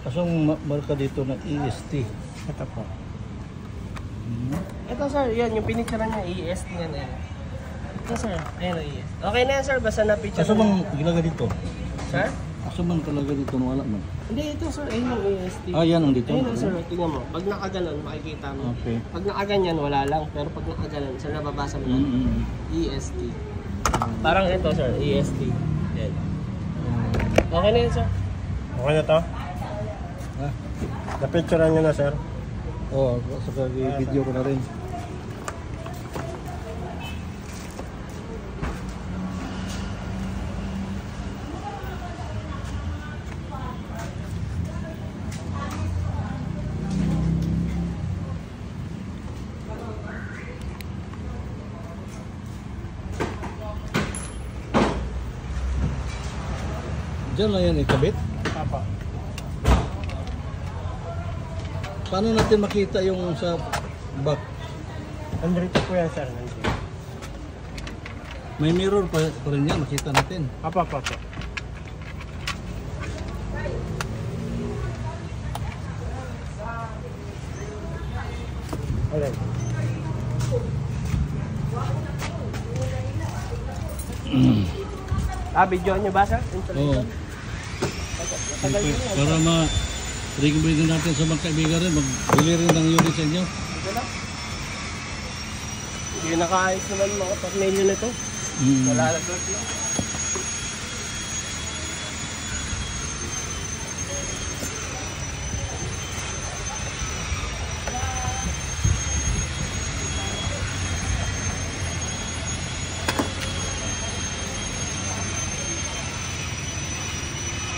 Kaso ang marka dito na EST. Ito po. Ito sir, yan yung pinicture niya, EST nga na yan. Ito sir, ayan ang EST. Okay na yan sir, basta na-picture Kaso bang ilaga dito? Sir? Kaso bang talaga dito wala man? Hindi, ito sir, ayun yung EST. Ah, yan ang dito. Ayun ang sir, tingnan mo. Pag nakaganon, makikita mo. Okay. Pag nakaganyan, wala lang. Pero pag nakaganon, sir, nababasa mo lang. EST. Parang ito sir, EST. Yan. Okay na yan sir. Okay na to? Ha? Na-picturean nyo na, sir. Oo, saka i-video ko na rin. Diyan lang yan ikabit. Apa. Paano natin makita yung sa back? Nandito po yan, sir. Nandito. May mirror pa rin yan, makita natin. Apa. Alright. Video nyo ba sir? Oo. Para ma-recommend natin sa mga kaibigan rin, magbili rin ng unit sa inyo. Ito na. Hindi nakaayos naman mga tornilyo nito. Nalalaglag lang.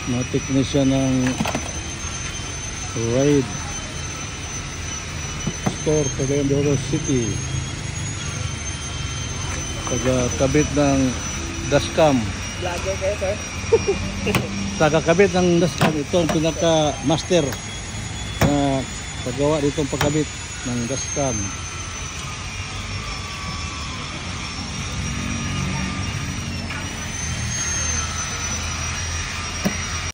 Mga technician ng Ride Store Cagayan de Oro City, pagkakabit ng dashcam. Vlogger kayo sir? Pagkakabit ng dashcam, ito ang pinaka master na paggawa ditong pagkabit ng dashcam.